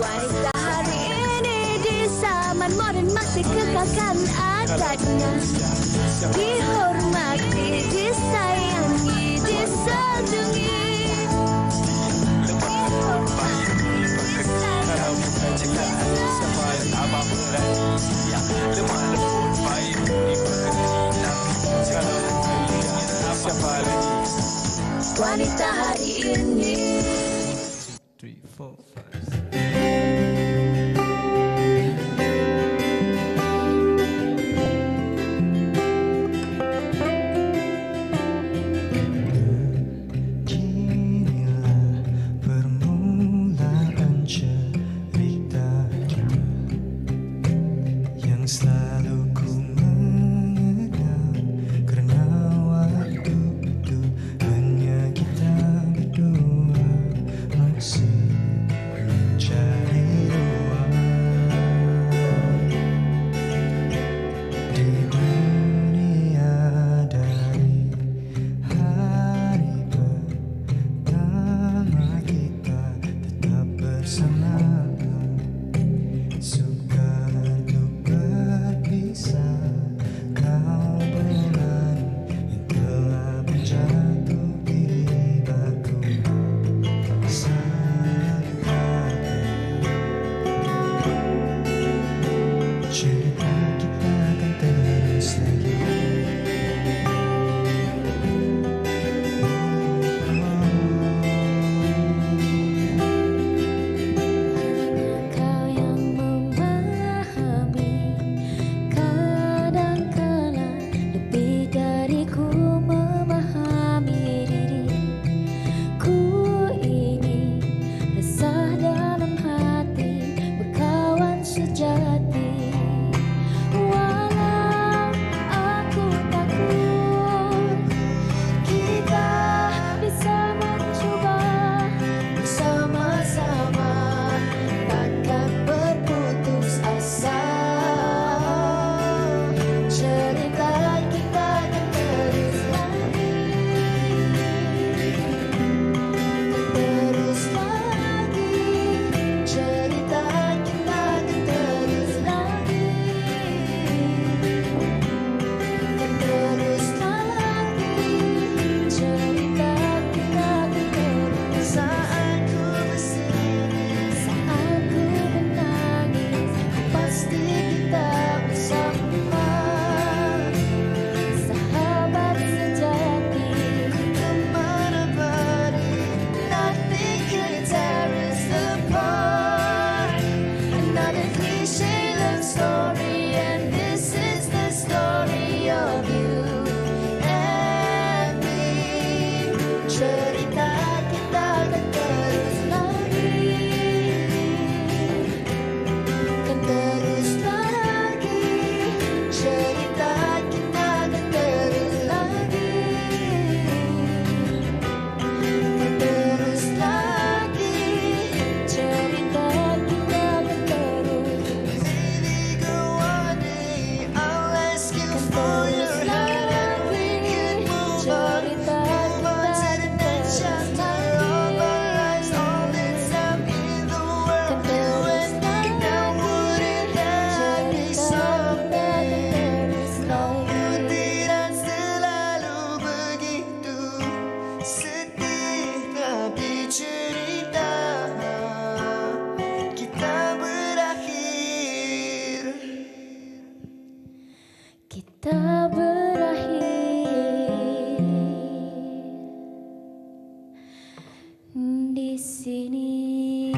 Wanita hari ini di zaman modern masih kekalkan adatnya. Dihormati, disayangi, disanjungi. Wanita hari ini. 3, 4, 5. Selalu ku mengenang karena waktu itu hanya kita berdua masih mencari ruang di dunia dari hari pertama kita tetap bersama. Kau bulan yang telah berjatuh di batu sayang, cerita kita akan terus lagi. Kau yang memahami. Kita berakhir di sini.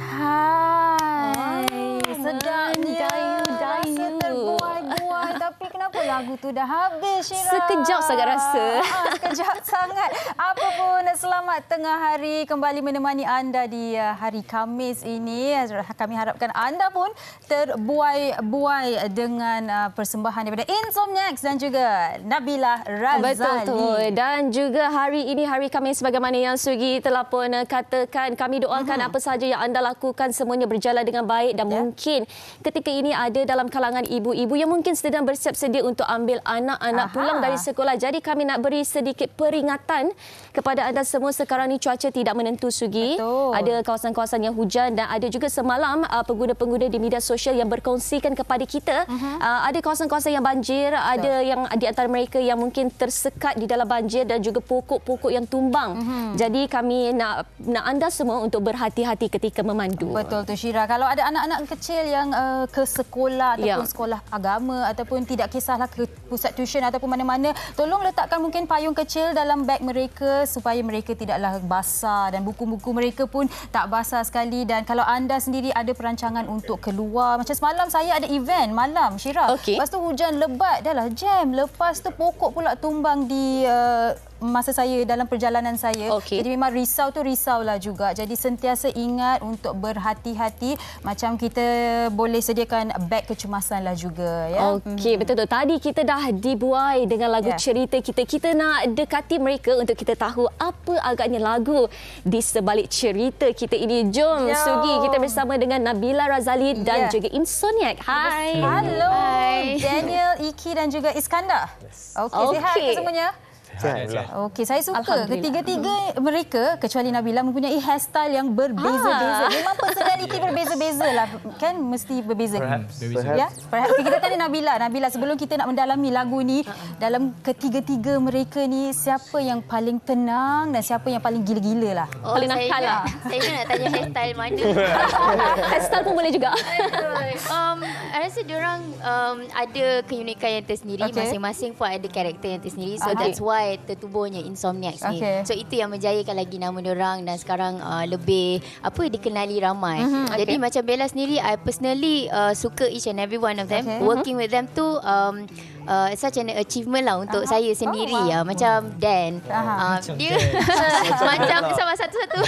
Hai, sedapnya rasa terbuai-buai. Tapi kenapa lagu tu dah habis, Syira? Sekejap sangat rasa. Sekejap sangat. Apa pun, selamat tengah hari. Kembali menemani anda di hari Khamis ini. Kami harapkan anda pun terbuai-buai dengan persembahan daripada Insomniacs dan juga Nabila Razali. Betul. Dan juga hari ini, hari Khamis, sebagaimana yang Sugi telah pun katakan, kami doakan apa sahaja yang anda lakukan semuanya berjalan dengan baik. Dan mungkin ketika ini ada dalam kalangan ibu-ibu yang mungkin sedang bersiap sedia untuk ambil mengambil anak-anak pulang dari sekolah. Jadi kami nak beri sedikit peringatan kepada anda semua. Sekarang ni cuaca tidak menentu, Sugi. Betul. Ada kawasan-kawasan yang hujan dan ada juga semalam pengguna-pengguna di media sosial yang berkongsikan kepada kita ada kawasan-kawasan yang banjir, ada yang di antara mereka yang mungkin tersekat di dalam banjir dan juga pokok-pokok yang tumbang. Jadi kami nak anda semua untuk berhati-hati ketika memandu. Betul tu, Syira. Kalau ada anak-anak kecil yang ke sekolah ataupun sekolah agama ataupun tidak kisahlah ke pusat tuition ataupun mana-mana, tolong letakkan mungkin payung kecil dalam beg mereka supaya mereka tidaklah basah dan buku-buku mereka pun tak basah sekali. Dan kalau anda sendiri ada perancangan untuk keluar, macam semalam saya ada event malam, Syira. Lepas tu hujan lebat, dah lah jam. Lepas tu pokok pula tumbang di masa saya dalam perjalanan saya. Jadi memang risaulah juga. Jadi sentiasa ingat untuk berhati-hati. Macam kita boleh sediakan beg kecemasan lah juga. Ya? Okey, betul. Tadi kita dah dibuai dengan lagu cerita kita. Kita nak dekati mereka untuk kita tahu apa agaknya lagu di sebalik cerita kita ini. Jom, Sugi, kita bersama dengan Nabila Razali dan juga Insomniac. Hai. Halo. Daniel, Iki dan juga Iskandar. Okey, sihat ke semuanya? Okey, saya suka ketiga-tiga mereka kecuali Nabila mempunyai hairstyle yang berbeza-beza. Memang personality berbeza-beza lah. Kan mesti berbeza. Ya? Perhaps kita tanya Nabila. Nabila, sebelum kita nak mendalami lagu ni, dalam ketiga-tiga mereka ni siapa yang paling tenang dan siapa yang paling gila-gila lah? Paling nakal lah. Saya nak tanya hairstyle mana. Hairstyle pun boleh juga. I rasa diorang ada keunikan yang tersendiri. Masing-masing pun ada karakter yang tersendiri. So that's why tertubuhnya Insomniac ni. So itu yang menjayakan lagi nama diorang dan sekarang lebih dikenali ramai. Jadi macam Bella sendiri, I personally suka each and every one of them. Working with them tu such an achievement lah untuk saya sendiri. Macam Dan, dia macam sama satu-satu.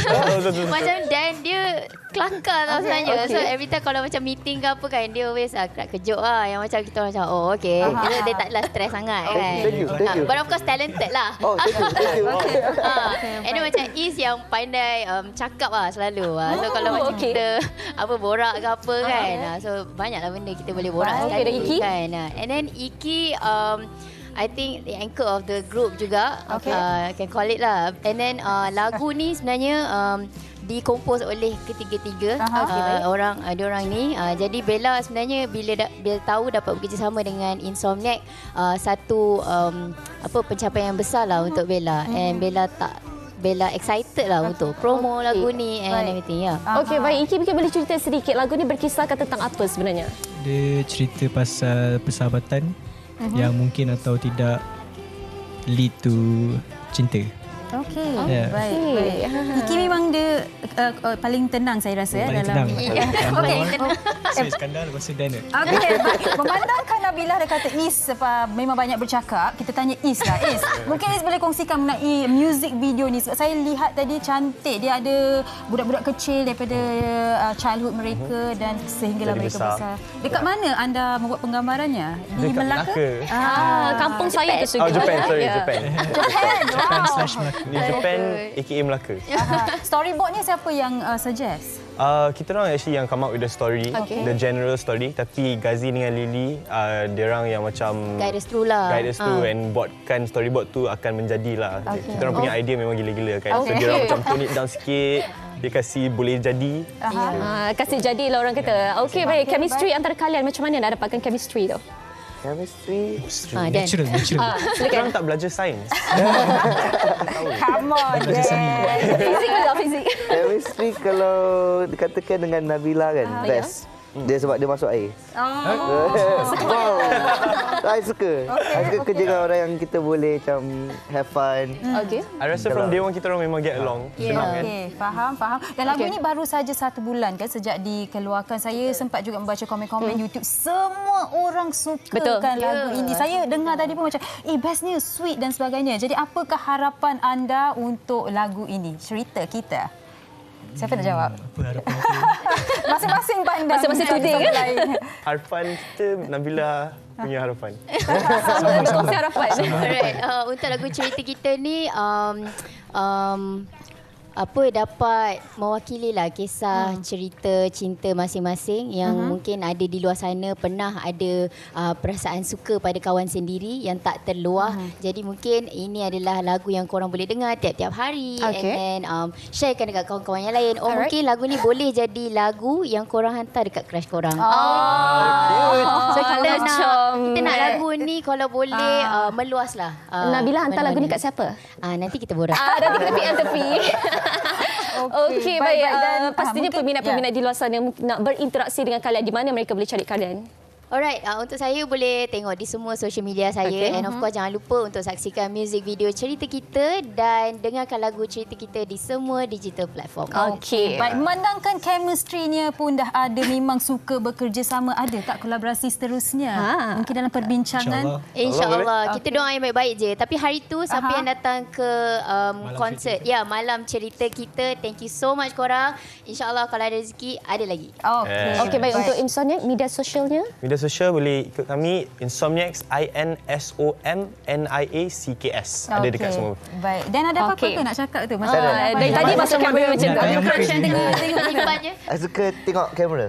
Macam Dan, dia kelakar tau sebenarnya. So every time kalau macam meeting ke apa kan, dia always kejut lah. Yang macam kita macam dia taklah stress sangat kan. But of course talented lah. And then macam Is yang pandai cakap lah selalu. So kalau macam kita borak ke apa kan, so banyaklah benda kita boleh borak sekali kan. And then Iki, I think the anchor of the group juga, can call it lah. And then lagu ni sebenarnya dikompos oleh ketiga-tiga orang ni. Jadi Bella sebenarnya bila tahu dapat bekerjasama dengan Insomniac, satu pencapaian yang besar lah untuk Bella. And Bella excited lah untuk promo lagu ni and everything. Okey, baik. Iki mungkin boleh cerita sedikit lagu ni berkisahkan tentang apa sebenarnya? Dia cerita pasal persahabatan yang mungkin atau tidak lead to cinta. Okey, baik. Iki memang dia paling tenang saya rasa paling dalam. Okey, saya Iskandar lepas tu Daniel. Okey, memandangkan Nabila dah kata Is memang banyak bercakap, kita tanya Is lah. Is, mungkin Is boleh kongsikan mengenai music video ni. Sebab saya lihat tadi cantik, dia ada budak-budak kecil daripada childhood mereka dan sehinggalah mereka besar. Dekat mana anda membuat penggambarannya? Di Melaka? Kampung saya tu Sugi. Japan. Wow. Di Japan, a.k.a. Melaka. Storyboardnya siapa yang suggest? Kita orang actually yang come up with the story, the general story. Tapi Gazi dengan Lily, diorang yang macam guide us through lah. Guide us through and buatkan storyboard tu akan menjadilah. Kita orang punya idea memang gila-gila kan. So diorang macam tone it down sikit. Dia kasih boleh jadi. Kasih jadilah orang kata. Okey, baik. Chemistry antara kalian, macam mana nak dapatkan chemistry tu? Chemistry. Natural. Kita orang tak belajar sains. Come on, Fizik juga, fizik. Chemistry kalau dikatakan dengan Nabila kan, best. Dia sebab dia masuk air. Wow. I suka. I suka kerja dengan orang yang kita boleh macam have fun. I rasa from day one kita orang memang get along. Senang kan? Okey, faham. Dan lagu ni baru saja 1 bulan kan sejak dikeluarkan. Saya sempat juga membaca komen-komen YouTube. Semua orang sukakan lagu ini. Saya dengar tadi pun macam, bestnya sweet dan sebagainya. Jadi apakah harapan anda untuk lagu ini? Cerita kita. Siapa nak jawab? Apa harapan aku? Masing-masing pandang. Masing-masing tuding kan? Harapan kita, Nabila punya harapan. Kongsi harapan. Alright, untuk lagu cerita kita ni, dapat mewakililah kisah cerita cinta masing-masing yang mungkin ada di luar sana pernah ada perasaan suka pada kawan sendiri yang tak terluah. Jadi mungkin ini adalah lagu yang korang boleh dengar tiap-tiap hari and then sharekan dekat kawan-kawan yang lain. Mungkin lagu ni boleh jadi lagu yang korang hantar dekat crush korang. So kita nak lagu ni kalau boleh meluaslah. Nabila hantar lagu ni kat siapa? Nanti kita borak. Nanti kita pergi tepi. Okey, baik. Dan pastinya peminat-peminat di luar sana mungkin nak berinteraksi dengan kalian. Di mana mereka boleh cari kalian? Alright, untuk saya boleh tengok di semua social media saya and of course jangan lupa untuk saksikan music video cerita kita dan dengarkan lagu cerita kita di semua digital platform. Okey. Baik, memandangkan chemistry-nya pun dah ada, memang suka bekerjasama, ada tak kolaborasi seterusnya? Mungkin dalam perbincangan. InsyaAllah. Kita doa yang baik-baik je. Tapi hari tu siapa yang datang ke konsert, malam cerita kita, thank you so much korang. InsyaAllah kalau ada rezeki ada lagi. Okey, baik. Untuk Insomniac, media sosialnya? Media sosial boleh ikut kami Insomniacs, INSOMNIACKS. Ada dekat semua. Baik. Dan ada apa-apa ke nak cakap tu? Dari tadi masuk kamera macam tu. Crush yang tengok simpannya. Saya suka tengok kamera.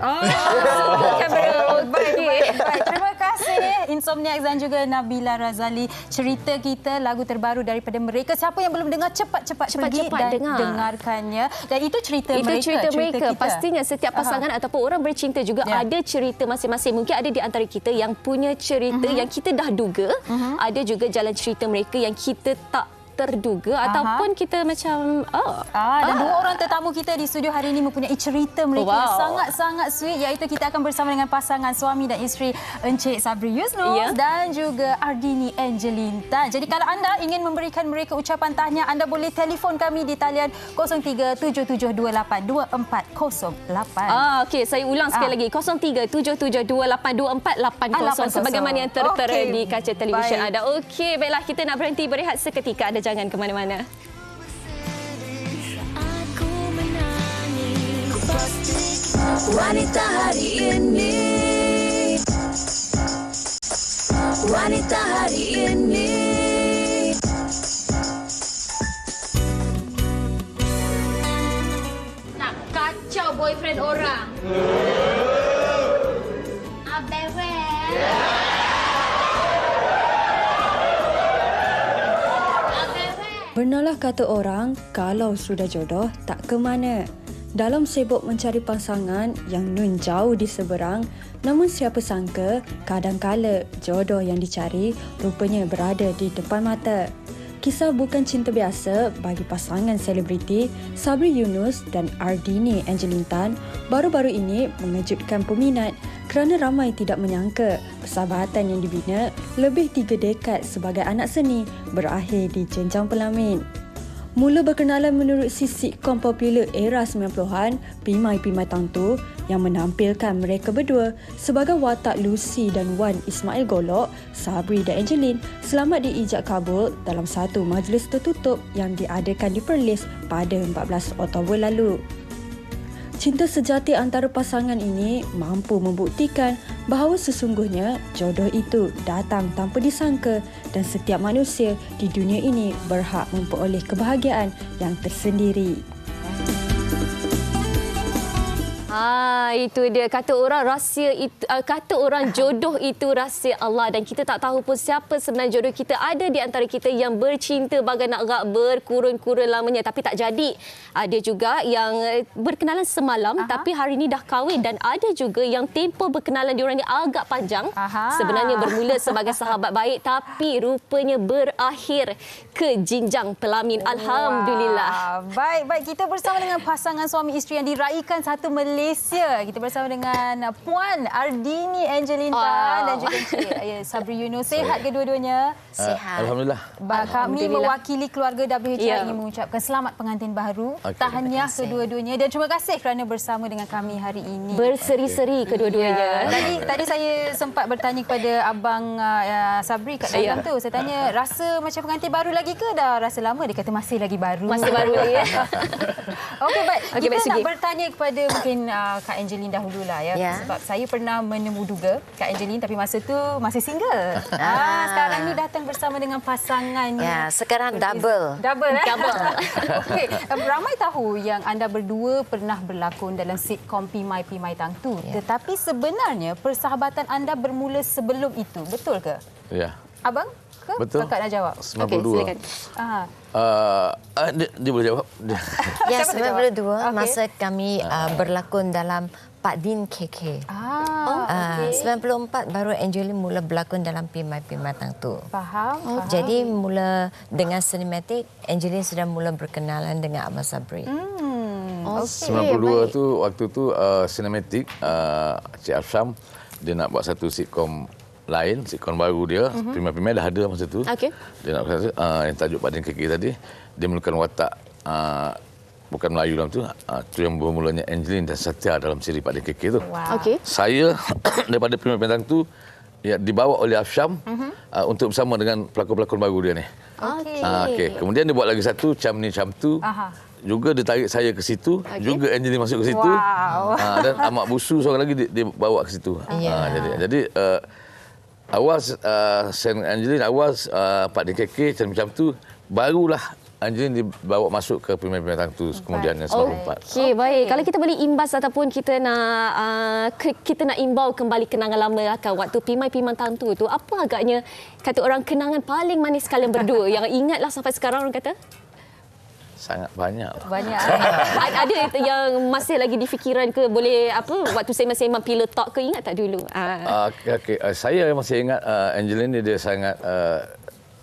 Kamera. Baik. Terima kasih Insomniacs dan juga Nabila Razali. Cerita kita, lagu terbaru daripada mereka. Siapa yang belum dengar, cepat-cepat pergi dan dengarkannya. Dan itu cerita mereka. Itu cerita mereka. Pastinya setiap pasangan ataupun orang bercinta juga ada cerita masing-masing. Mungkin ada di antara kita yang punya cerita yang kita dah duga. Ada juga jalan cerita mereka yang kita tak terduga ataupun kita macam dan dua orang tetamu kita di studio hari ini mempunyai cerita mereka yang sangat-sangat sweet, iaitu kita akan bersama dengan pasangan suami dan isteri Encik Sabri Yusnus dan juga Ardini Angeline Tan. Jadi kalau anda ingin memberikan mereka ucapan tahniah, anda boleh telefon kami di talian 0377282408. Okey, saya ulang sekali lagi 0377282480 sebagaimana yang tertera di kaca televisyen anda. Okey, baiklah, kita nak berhenti berehat seketika. Anda jangan ke mana-mana. Wanita hari ini, wanita hari ini. Nak kacau boyfriend orang. Abewe. Benarlah kata orang, kalau sudah jodoh, tak ke mana. Dalam sibuk mencari pasangan yang nun jauh di seberang, namun siapa sangka, kadangkala jodoh yang dicari rupanya berada di depan mata. Kisah bukan cinta biasa bagi pasangan selebriti Sabri Yunus dan Ardini Angeline Tan baru-baru ini mengejutkan peminat kerana ramai tidak menyangka persahabatan yang dibina lebih 3 dekad sebagai anak seni berakhir di jenjang pelamin. Mula berkenalan menurut sitcom popular era 90-an, Pimai-Pimai Tangtu, yang menampilkan mereka berdua sebagai watak Lucy dan Wan Ismail Golok, Sabri dan Angeline selamat diijak kabul dalam satu majlis tertutup yang diadakan di Perlis pada 14 Oktober lalu. Cinta sejati antara pasangan ini mampu membuktikan bahawa sesungguhnya jodoh itu datang tanpa disangka dan setiap manusia di dunia ini berhak memperoleh kebahagiaan yang tersendiri. Itu dia, kata orang rahsia itu, kata orang jodoh itu rahsia Allah, dan kita tak tahu pun siapa sebenarnya jodoh kita. Ada di antara kita yang bercinta bagai nak rak berkurun-kurun lamanya tapi tak jadi. Ada juga yang berkenalan semalam tapi hari ini dah kahwin, dan ada juga yang tempoh berkenalan diorang ni agak panjang. Sebenarnya bermula sebagai sahabat baik tapi rupanya berakhir ke jenjang pelamin. Alhamdulillah. Baik, kita bersama dengan pasangan suami isteri yang diraikan satu Malaysia. Kita bersama dengan Puan Ardini Angeline Tan dan juga Sabri Yunus. Sehat kedua-duanya? Sehat. Alhamdulillah. Kami mewakili keluarga WHR ingin mengucapkan selamat pengantin baru. Tahniah kedua-duanya dan terima kasih kerana bersama dengan kami hari ini. Berseri-seri kedua-duanya. Tadi saya sempat bertanya kepada Abang Sabri kat dalam tu. Saya tanya, rasa macam pengantin baru lagi ke dah rasa lama? Dia kata masih lagi baru. Masih baru. Ya. Okey, baik. Kita nak bertanya kepada mungkin Kak Angeline dahululah ya. Ya. Sebab saya pernah menemu-duga Kak Angeline tapi masa tu masih single. Sekarang ni datang bersama dengan pasangannya. Ya, sekarang double. Double. Okey, ramai tahu yang anda berdua pernah berlakon dalam sitkom Pimai Pimai Tang Tu. Tetapi sebenarnya persahabatan anda bermula sebelum itu. Betul ke? Ya. Abang? Ke? Betul. Kakak nak jawab. 92. Okey, silakan. Dia boleh jawab. Ya, Siapa nak jawab? 92 masa kami berlakon dalam Pak Din KK. 94 baru Angeline mula berlakon dalam Pimai Pimai Tang Tu. Faham. Jadi mula dengan sinematik, Angeline sudah mula berkenalan dengan Abang Sabri. 92 tu waktu tu sinematik Cik Afsham dia nak buat satu sitkom lain, sitkom baru dia. Pimai-pimai dah ada masa tu. Okey. Dia nak buat yang tajuk Pak Din KK tadi. Dia memerlukan watak bukan Melayu dalam tu. Tu yang bermulanya Angeline dan Satya dalam siri Pak Din KK tu. Okey. Saya daripada Pimai-pimai Tang Tu dibawa oleh Afsham untuk bersama dengan pelakon-pelakon baru dia ni. Okey. Kemudian dia buat lagi satu Cam Ni Cam Tu. Juga dia tarik saya ke situ, juga Angeline masuk ke situ. Dan Ahmad Busu seorang lagi dia bawa ke situ. Jadi awal Sen Angeline, awal Pak Din KK macam tu, barulah Angeline dibawa masuk ke Pimai-Pimai Tang Tu kemudian yang 94. Okey, baik. Kalau kita boleh imbas ataupun kita nak imbau kembali kenangan lama waktu Pimai-Pimai Tang Tu tu, apa agaknya kata orang kenangan paling manis kalian berdua yang ingatlah sampai sekarang orang kata? Sangat banyak. Ada yang masih lagi di fikiran ke, boleh waktu sembang-sembang pillow talk ke, ingat tak dulu? Saya masih ingat Angeline ni dia sangat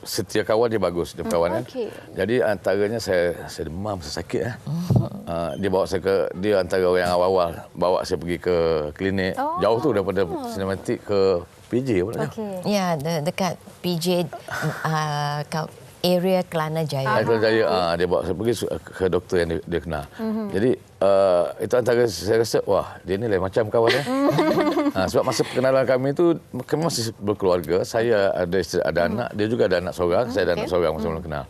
setia kawan, dia bagus dia kawan kan. Jadi antaranya saya demam, saya sakit dia bawa saya dia antara orang yang awal-awal bawa saya pergi ke klinik. Jauh tu daripada sinematik ke PJ pun. Ya, dekat PJ area Kelana Jaya. Kelana Jaya, dia bawa saya pergi ke doktor yang dia kenal. Jadi itu antara saya rasa, wah dia ni lain macam kawan dia. Sebab masa perkenalan kami tu, kami masih berkeluarga. Saya ada isteri, ada anak, dia juga ada anak seorang. Saya ada anak seorang masa belum kenal.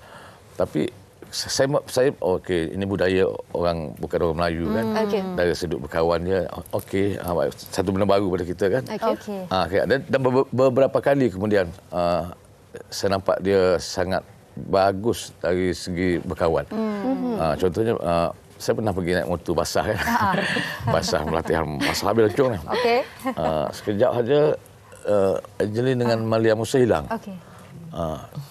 Tapi saya okey, ini budaya orang bukan orang Melayu kan. Dari sudut berkawan dia, okey, satu benda baru pada kita kan. Dan beberapa kali kemudian saya nampak dia sangat bagus dari segi berkawan. Contohnya saya pernah pergi naik motor basah kan. Basah melatihan basah habis lecung ni. Sekejap saja Angeline dengan Malia Musa hilang.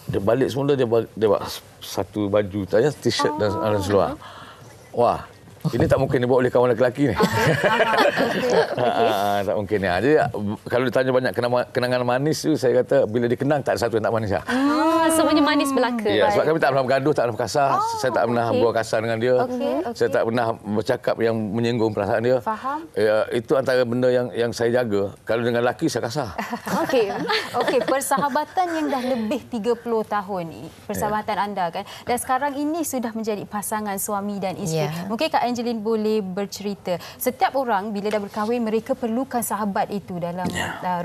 Dia balik semula, dia bawa satu baju tanya t-shirt dan seluar. Wah, ini tak mungkin dibawa oleh kawan lelaki ni. Tak mungkin ni. Jadi kalau ditanya banyak kenangan manis tu, saya kata bila dikenang tak ada satu yang tak manis lah. Semuanya manis belaka. Ya, sebab kami tak pernah bergaduh, tak pernah berkasar. Saya tak pernah buang kasar dengan dia. Saya tak pernah bercakap yang menyinggung perasaan dia. Faham. Itu antara benda yang saya jaga. Kalau dengan lelaki saya kasar. Okey, persahabatan yang dah lebih 30 tahun ni, persahabatan anda kan. Dan sekarang ini sudah menjadi pasangan suami dan isteri. Mungkin Kak Angeline boleh bercerita. Setiap orang bila dah berkahwin, mereka perlukan sahabat itu dalam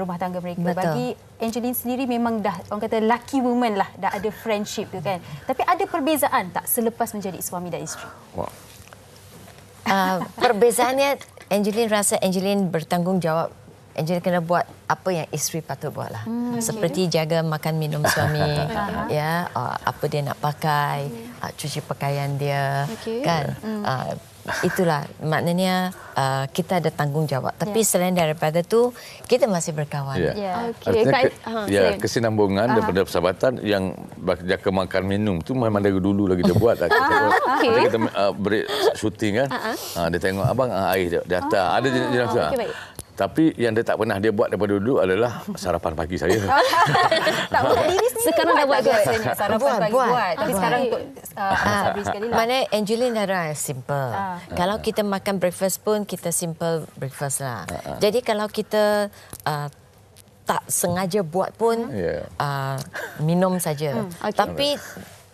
rumah tangga mereka. Betul. Bagi Angeline sendiri memang dah orang kata lucky woman lah, dah ada friendship tu kan. Tapi ada perbezaan tak selepas menjadi suami dan isteri? Perbezaannya, Angeline rasa Angeline bertanggungjawab. Angeline kena buat apa yang isteri patut buatlah. Seperti jaga makan minum suami, apa dia nak pakai, cuci pakaian dia, kan. Itulah maknanya kita ada tanggungjawab. Tapi selain daripada tu, kita masih berkawan. Kesinambungan daripada persahabatan yang jaga makan minum tu memang dari dulu lagi dia buat. Kita break syuting kan. Dia tengok abang air dia atas. Ada jenis tu. Tapi yang dia tak pernah dia buat daripada dulu adalah sarapan pagi saya. Tak buat diri sendiri. Sekarang dah buat biasanya sarapan pagi buat. Tapi sekarang untuk Sabri sekali lah. Mana Angeline adalah simple. Kalau kita makan breakfast pun kita simple breakfast lah. Jadi kalau kita tak sengaja buat pun minum saja. Tapi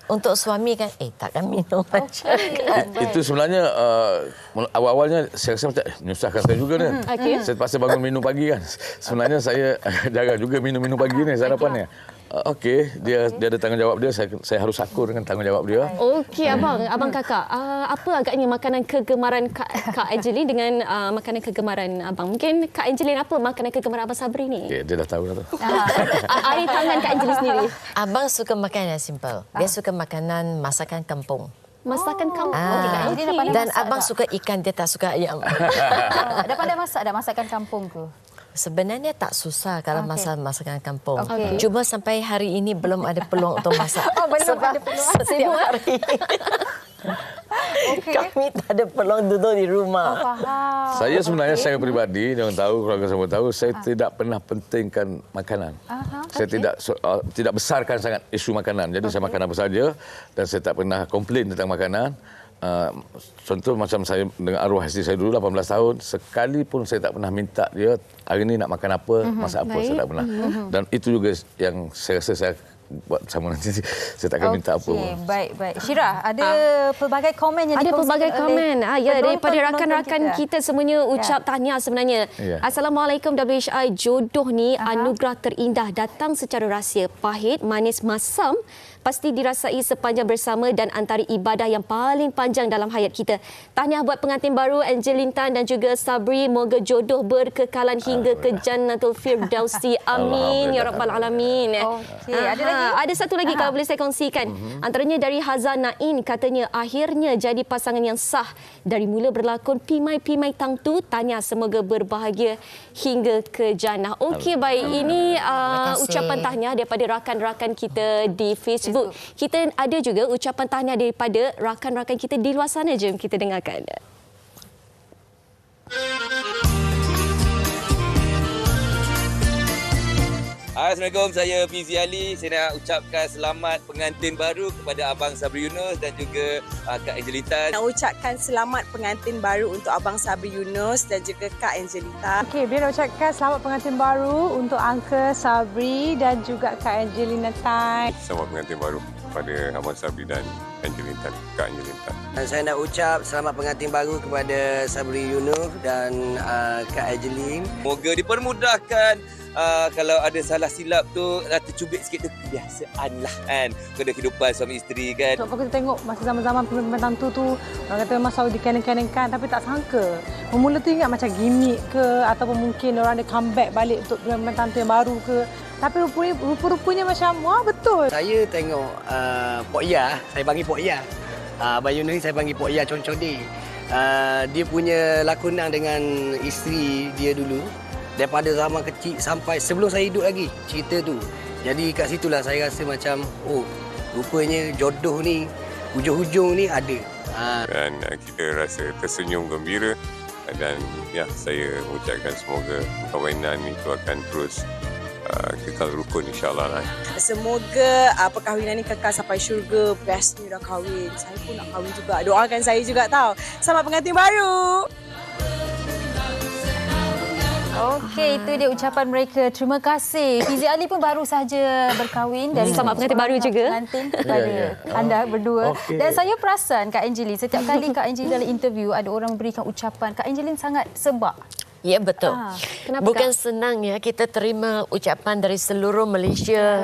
untuk suami kan, takkan minum macam kan. Itu sebenarnya awal-awalnya saya rasa macam menyusahkan saya juga ni. Saya terpaksa bangun minum pagi kan. Sebenarnya saya jaga juga minum pagi ni sarapan ni. Okey, dia ada tanggungjawab dia, saya harus akur dengan tanggungjawab dia. Okey abang kakak, apa agaknya makanan kegemaran Kak Angeline dengan makanan kegemaran abang? Mungkin Kak Angeline apa makanan kegemaran abang Sabri ni? Okey, dia dah tahu dah tu. Air tangan Kak Angeline sendiri. Abang suka makanan yang simple. Dia suka makanan masakan kampung. Masakan kampung. Dan abang suka ikan, dia tak suka ayam. Dah pandai masak dah masakan kampung ke? Sebenarnya tak susah kalau masakan kampung. Cuma sampai hari ini belum ada peluang untuk masak. Belum ada peluang. Setiap hari. Kami tak ada peluang duduk di rumah. Faham. Saya sebenarnya saya peribadi, jangan tahu, keluarga semua tahu, saya tidak pernah pentingkan makanan. Saya tidak besarkan sangat isu makanan. Jadi saya makan apa saja dan saya tak pernah komplain tentang makanan. Contoh macam saya dengan arwah isteri saya dulu 18 tahun, sekali pun saya tak pernah minta dia hari ini nak makan apa, masak apa, saya tak pernah. Dan itu juga yang saya rasa saya buat sama nanti, saya tak akan minta apa. Baik. Syirah, ada pelbagai komen yang ada pelbagai komen. Daripada rakan-rakan kita semuanya ucap tahniah sebenarnya. Assalamualaikum WHI, jodoh ni anugerah terindah, datang secara rahsia, pahit, manis, masam, pasti dirasai sepanjang bersama dan antara ibadah yang paling panjang dalam hayat kita. Tahniah buat pengantin baru Angeline Tan dan juga Sabri, moga jodoh berkekalan hingga ke Jannatul Firdausi. Amin ya rabbal alamin. Ada lagi? Ada satu lagi kalau boleh saya kongsikan. Antaranya dari Hazan Nain, katanya akhirnya jadi pasangan yang sah. Dari mula berlakon Pimai-Pimai Tangtu, tahniah semoga berbahagia hingga ke jannah. Okey, baik. Ini ucapan tahniah daripada rakan-rakan kita di Facebook. Kita ada juga ucapan tahniah daripada rakan-rakan kita di luar sana. Jom kita dengarkan. Assalamualaikum, saya Fizi Ali. Saya nak ucapkan selamat pengantin baru kepada Abang Sabri Yunus dan juga Kak Angeline Tan. Nak ucapkan selamat pengantin baru untuk Abang Sabri Yunus dan juga Kak Angeline Tan. Okey, biar nak ucapkan selamat pengantin baru untuk Uncle Sabri dan juga Kak Angeline Tan. Selamat pengantin baru kepada Abang Sabri dan Angeline Tan, Kak Angeline Tan. Saya nak ucap selamat pengantin baru kepada Sabri Yunus dan Kak Angeline. Moga dipermudahkan. Kalau ada salah silap tu tercubit sikit tu kebiasaan lah kan. Kena kehidupan suami isteri kan. Sebab kita tengok masa zaman-zaman pemimpin tantu tu orang kata memang selalu dikenang-kenangkan tapi tak sangka. Bermula tu ingat macam gimmick ke ataupun mungkin orang ada comeback balik untuk pemimpin tantu yang baru ke. Tapi rupa-rupanya macam wah betul. Saya tengok Pok Ia, saya panggil Pok Ia. Abang Yunus ni saya panggil Pok Ia Concodi. Dia punya lakonan dengan isteri dia dulu. Daripada zaman kecil sampai sebelum saya hidup lagi cerita tu. Jadi kat situlah saya rasa macam rupanya jodoh ni hujung-hujung ni ada. Dan kita rasa tersenyum gembira dan saya mengucapkan semoga perkahwinan itu akan terus kekal rukun insya-Allah lah. Semoga perkahwinan ni kekal sampai syurga. Bestnya dah kahwin. Saya pun nak kahwin juga. Doakan saya juga tahu. Selamat pengantin baru. Okey, itu dia ucapan mereka. Terima kasih. Fizi Ali pun baru saja berkahwin. Dari selamat pengantin baru juga. Pengantin kepada anda berdua. Okay. Dan saya perasan Kak Angeline, setiap kali Kak Angeline dalam interview ada orang memberikan ucapan, Kak Angeline sangat sebab. Ya, betul. Kenapa, bukan Kak? senang ya kita terima ucapan dari seluruh Malaysia,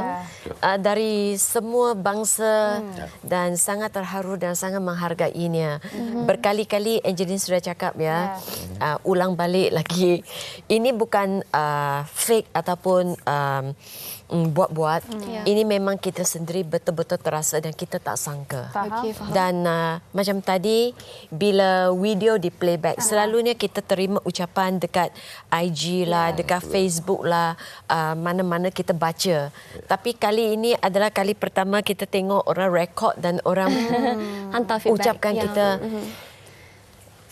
dari semua bangsa dan sangat terharu dan sangat menghargainya. Berkali-kali Angeline sudah cakap ulang balik lagi. Ini bukan fake ataupun buat-buat. Ini memang kita sendiri betul-betul terasa dan kita tak sangka. Faham. Dan macam tadi bila video di playback, selalunya kita terima ucapan dekat IG lah, dekat Facebook lah, mana-mana kita baca. Tapi kali ini adalah kali pertama kita tengok orang rekod dan orang hantar feedback. ucapkan kita.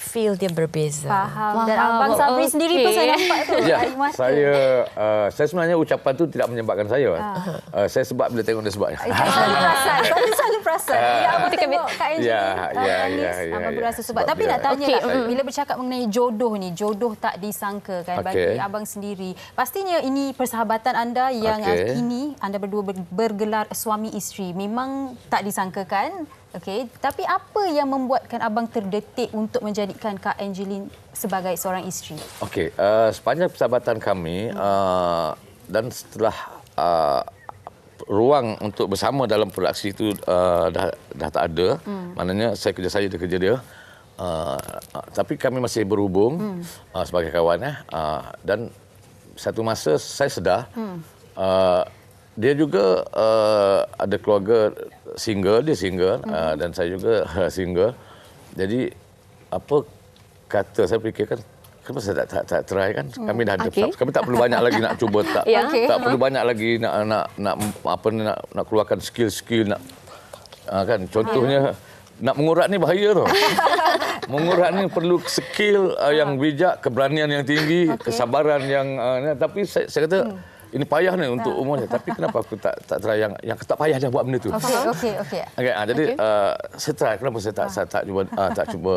Feel dia berbeza. Faham. Dan Abang Sabri sendiri pun saya nampak tu. Air mata. Saya sebenarnya ucapan tu tidak menyebabkan saya. Saya sebab bila tengok dia sebabnya. Selalu perasan. Bila Abang tengok Kak Angeline, Abang berasa sebab. Tapi nak tanya bila bercakap mengenai jodoh ni, jodoh tak disangka kan bagi Abang sendiri. Pastinya ini persahabatan anda yang kini anda berdua bergelar suami isteri. Memang tak disangkakan. Okey, tapi apa yang membuatkan abang terdetik untuk menjadikan Kak Angeline sebagai seorang isteri? Okey, sepanjang persahabatan kami dan setelah ruang untuk bersama dalam produksi itu dah tak ada. Maknanya saya kerja saya, dia kerja dia. Tapi kami masih berhubung sebagai kawan. Dan satu masa saya sedar dia juga ada keluarga single, dia single dan saya juga single. Jadi apa kata saya fikirkan, kenapa saya tak try kan? Kami dah ada, kami tak perlu banyak lagi nak cuba, tak perlu banyak lagi nak keluarkan skill-skill nak kan. Contohnya nak mengurat ni bahaya tau. Mengurat ni perlu skill yang bijak, keberanian yang tinggi, kesabaran yang tapi saya kata ini payah ni untuk umurnya. Tapi kenapa aku tak try yang tak payah dah buat benda tu. Okey. Jadi saya try. Kenapa saya tak cuba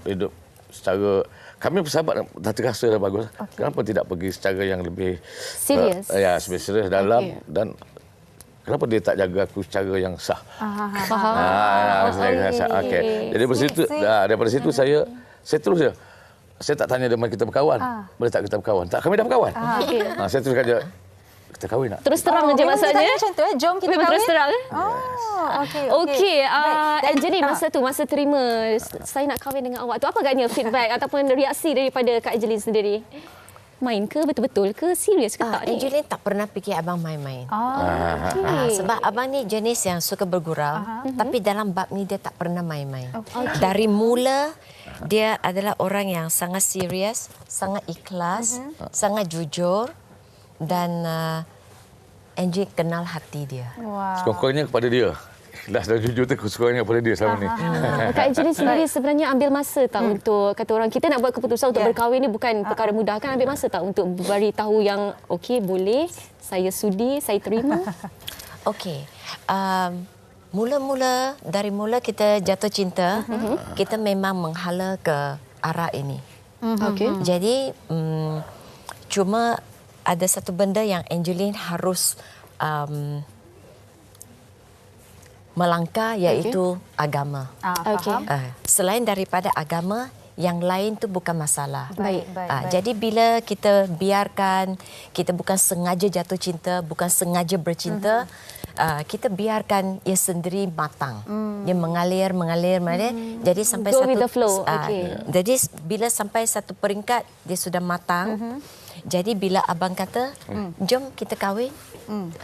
hidup secara, kami bersahabat dah terasa dah bagus. Kenapa tidak pergi secara yang lebih serius? Lebih serius dalam dan kenapa dia tak jaga aku secara yang sah? Faham. Okey. Jadi daripada situ saya terus je. Saya tak tanya dia mari kita berkawan. Boleh tak kita berkawan? Tak, kami dah berkawan. Saya terus kata kita kahwin tak? Terus terang aja maksudnya. Macam tu jom kita kahwin. Terus terang. Okey. Angeline masa terima saya nak kahwin dengan awak tu, apa agaknya feedback ataupun reaksi daripada Kak Angeline sendiri? Main ke betul-betul ke serius ke tak ni? Angeline tak pernah fikir abang main-main. Okay. Sebab abang ni jenis yang suka bergurau, tapi dalam bab ni dia tak pernah main-main. Dari mula dia adalah orang yang sangat serius, sangat ikhlas, sangat jujur dan Angie kenal hati dia. Sekurang-kurangnya kepada dia. Ikhlas dan jujur tu sekurang-kurangnya kepada dia selama ni. Kak Angeline sendiri sebenarnya ambil masa tak untuk, kata orang, kita nak buat keputusan untuk berkahwin ni bukan perkara mudah, kan ambil masa tak untuk beri tahu yang okey boleh, saya sudi, saya terima? Okey. Dari mula kita jatuh cinta, kita memang menghala ke arah ini. Jadi cuma ada satu benda yang Angeline harus melangkah, iaitu agama. Selain daripada agama, yang lain tu bukan masalah. Baik. Jadi bila kita biarkan, kita bukan sengaja jatuh cinta, bukan sengaja bercinta, kita biarkan ia sendiri matang. Dia mengalir. Jadi sampai go with the flow. Jadi bila sampai satu peringkat dia sudah matang. Jadi bila abang kata, jom kita kahwin.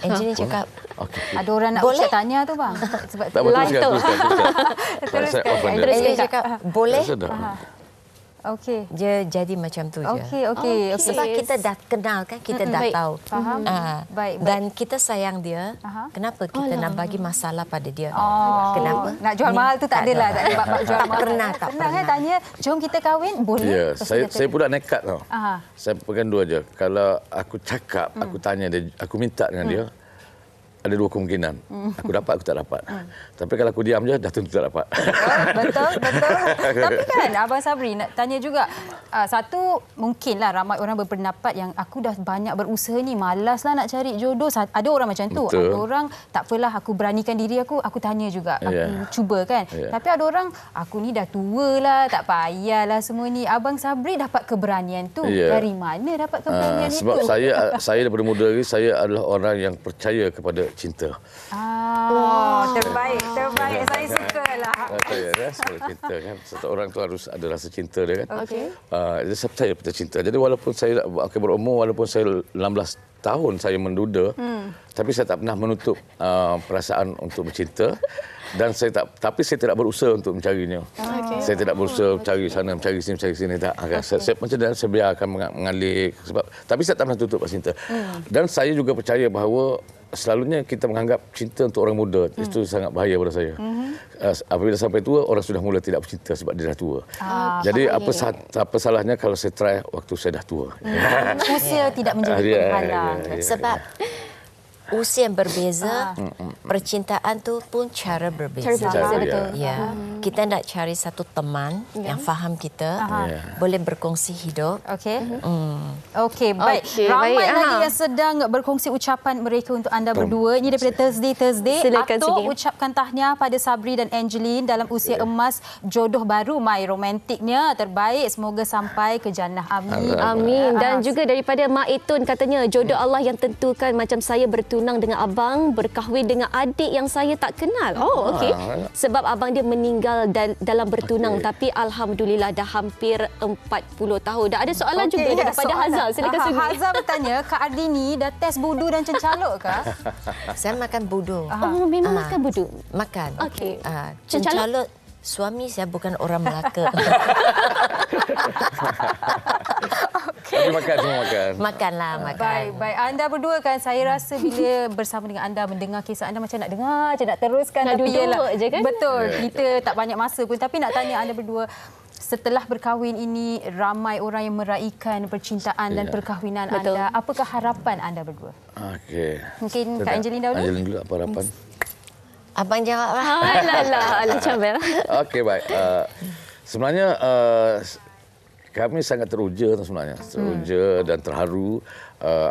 Angeline cakap, ada orang nak boleh tanya tu bang. Sebab live tu. Terus dia cakap, boleh. Okey. Dia jadi macam tu je. Okey. Sebab kita dah kenal kan, kita dah tahu. Faham. Baik. Dan kita sayang dia. Kenapa kita nak bagi masalah pada dia? Kenapa? Nak jual mahal tu tak adalah, tak ada bab jual mahal. Tak pernah. pernah. Tanya, jom kita kahwin, boleh? Ya, saya pula nekat tau. Saya pegang dua je. Kalau aku cakap, aku tanya dia, aku minta dengan dia, ada dua kemungkinan. Aku dapat, aku tak dapat. Tapi kalau aku diam je, dah tentu tak dapat. Betul. Tapi kan Abang Sabri nak tanya juga. Satu, mungkinlah ramai orang berpendapat yang aku dah banyak berusaha ni, malaslah nak cari jodoh. Ada orang macam tu. Betul. Ada orang, tak apalah aku beranikan diri aku tanya juga. Aku cuba kan. Tapi ada orang, aku ni dah tua lah, tak payahlah semua ni. Abang Sabri dapat keberanian tu. Dari mana dapat keberanian itu? Sebab saya daripada muda lagi, saya adalah orang yang percaya kepada cinta. Terbaik. Saya sukalah. Saya cinta kan. Satu orang tu harus ada rasa cinta dia kan. Okey. Saya percaya pada cinta. Jadi walaupun saya berumur, walaupun saya 16 tahun saya menduda, tapi saya tak pernah menutup perasaan untuk bercinta. Dan saya tidak berusaha untuk mencarinya. Saya tidak berusaha mencari sana, mencari sini, tak. Saya macam mana saya biarkan mengalir sebab tapi saya tak pernah tutup cinta. Dan saya juga percaya bahawa selalunya kita menganggap cinta untuk orang muda itu sangat bahaya pada saya. Apabila sampai tua, orang sudah mula tidak bercinta sebab dia dah tua. Jadi apa salahnya kalau saya try waktu saya dah tua? Usia tidak menjadi penghalang. Sebab usia yang berbeza, percintaan tu pun cara berbeza. Betul. Ya. Kita nak cari satu teman yang faham kita, boleh berkongsi hidup. Okey, baik. Ramai lagi yang sedang berkongsi ucapan mereka untuk anda berdua. Ini daripada Thursday. Atuk ucapkan tahniah pada Sabri dan Angeline dalam usia emas jodoh baru. Mai romantiknya terbaik. Semoga sampai ke jannah. Amin. Amin. Dan juga daripada Mak Etun katanya jodoh Allah yang tentukan, macam saya bertunang dengan abang, berkahwin dengan adik yang saya tak kenal. Oh, okey. Sebab abang dia meninggal dalam bertunang, tapi alhamdulillah dah hampir 40 tahun. Dah ada soalan juga daripada Hazal. Silakan Sumi. Hazal bertanya, Kak Ardini dah test budu dan cencaluk ke? Saya makan budu. Oh, memang makan budu? Makan. Okey. Cencaluk suami saya bukan orang Melaka. Tapi makan semua makan. Makanlah, makan. Baik. Anda berdua kan, saya rasa bila bersama dengan anda mendengar kisah anda macam nak dengar je, nak teruskan. Nak duduk je kan? Betul. Kita tak banyak masa pun. Tapi nak tanya anda berdua, setelah berkahwin ini ramai orang yang meraihkan percintaan dan perkahwinan anda. Apakah harapan anda berdua? Okey. Mungkin Kak Angeline dahulu. Angeline dulu, apa harapan? Abang jawablah. Alah, comel. Okey, baik. Sebenarnya kami sangat teruja sebenarnya. Teruja dan terharu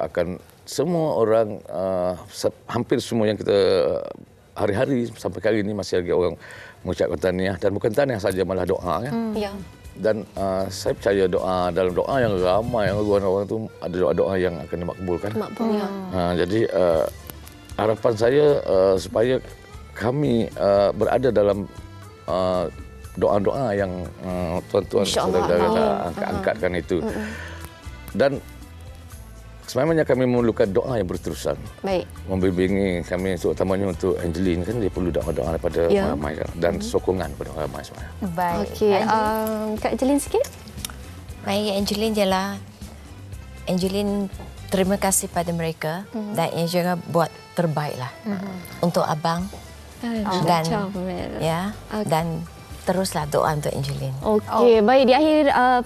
akan semua orang, hampir semua yang kita hari-hari sampai kali ini masih lagi orang mengucapkan tahniah, dan bukan tahniah saja, malah doa kan. Dan saya percaya dalam doa yang ramai orang tu ada doa-doa yang akan dimakbulkan. Jadi harapan saya supaya kami berada dalam doa-doa yang tuan-tuan saudara angkatkan itu. Dan sebenarnya kami memerlukan doa yang berterusan. Baik. Membimbingi kami, terutamanya untuk Angeline, kan dia perlu doa-doa daripada orang ramai dan sokongan daripada orang ramai sebenarnya. Baik. Okey, Kak Angeline sikit. Baik, Angeline jelah. Angeline terima kasih pada mereka dan Angeline buat terbaiklah untuk abang. Dan dan teruslah doa untuk Angeline. Okey, baik,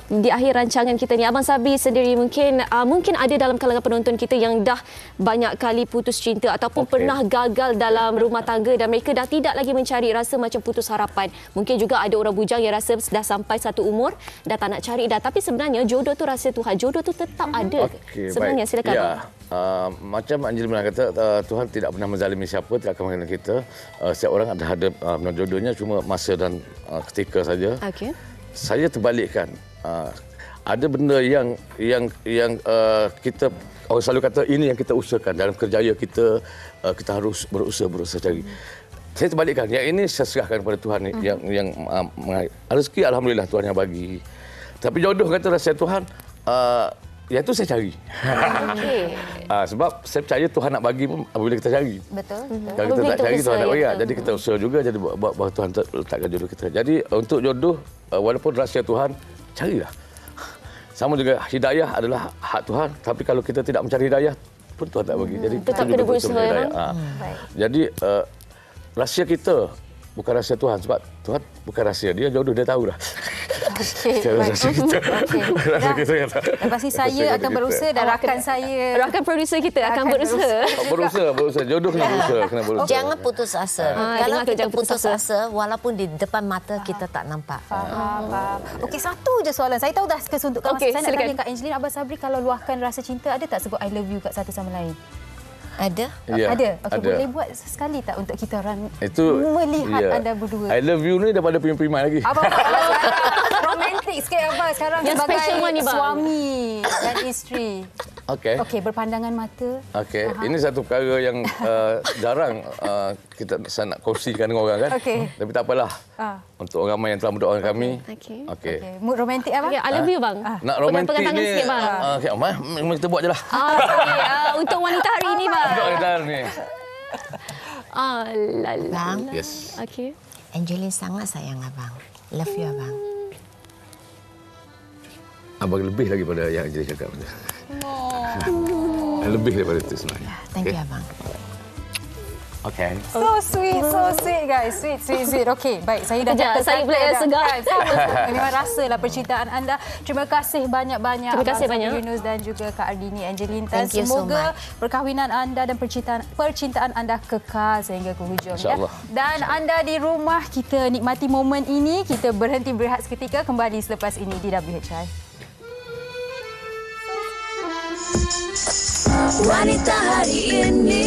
di akhir rancangan kita ni, Abang Sabri sendiri mungkin ada dalam kalangan penonton kita yang dah banyak kali putus cinta ataupun pernah gagal dalam rumah tangga dan mereka dah tidak lagi mencari, rasa macam putus harapan. Mungkin juga ada orang bujang yang rasa dah sampai satu umur dah tak nak cari dah, tapi sebenarnya jodoh tu rahsia Tuhan. Jodoh tu tetap ada. Sebenarnya silakan. Ya. Macam Angeline pernah kata, Tuhan tidak pernah menzalimi siapa, tidak akan mengenal kita. Setiap orang ada jodohnya, cuma masa dan ketika saja. Saya terbalikkan. Ada benda yang kita orang selalu kata ini yang kita usahakan dalam kerjaya kita, kita harus berusaha cari. Saya terbalikkan. Yang ini saya serahkan kepada Tuhan yang rezeki alhamdulillah Tuhan yang bagi. Tapi jodoh kata rahsia Tuhan, yang itu saya cari. Sebab saya percaya Tuhan nak bagi pun apabila kita cari. Betul. Kalau kita tak cari, Tuhan nak bagi. Jadi kita usaha juga, jadi bahawa Tuhan letakkan jodoh kita. Jadi untuk jodoh, walaupun rahsia Tuhan, carilah. Sama juga hidayah adalah hak Tuhan. Tapi kalau kita tidak mencari hidayah, pun Tuhan tak bagi. Jadi tetap kena berusaha. Jadi rahsia kita bukan rahsia Tuhan, sebab Tuhan bukan rahsia dia, jodoh dia tahu dah. Lepas ni saya akan berusaha dan rakan saya, rakan produser kita akan berusaha. Berusaha. Jodoh kena berusaha. Jangan putus asa. Kalau kita putus asa, walaupun di depan mata kita tak nampak. Faham. Okey, satu je soalan. Saya tahu dah kesuntukan masa. Saya nak tanya Kak Angeline, Abang Sabri kalau luahkan rasa cinta, ada tak sebut I love you kat satu sama lain? Ada? Ada. Okey, boleh buat sekali tak untuk kita orang itu melihat anda berdua? I love you ni daripada primai lagi. Abang romantik sikit Abang sekarang yang sebagai suami dan isteri. Okey, berpandangan mata. Okey, ini satu perkara yang jarang saya nak kongsikan dengan orang kan. Tapi tak apalah. Untuk orang ramai yang telah mendoakan kami. Okey. Mood romantik Abang? I love you bang. Nak romantik ni. Sikit, bang. Okey, kita buat jelah. Untuk wanita hari ini bang. Untuk wanita hari ni. Bang. Yes. Okey. Angeline sangat sayang abang. Love you abang. Abang lebih lagi pada yang Angeline cakap. Lebih daripada itu sebenarnya. Thank you abang. Okay. So sweet guys. Sweet. Okey, baik. Saya dah Kejap, saya pula yang segar. Memang rasalah percintaan anda. Terima kasih banyak-banyak. Terima kasih Abang banyak. Yunus dan juga Kak Ardini Angelin. Thank you so Semoga perkahwinan anda dan percintaan anda kekal sehingga ke hujung. InsyaAllah. Dan anda di rumah, kita nikmati momen ini. Kita berhenti berehat seketika, kembali selepas ini di WHI. Wanita hari ini.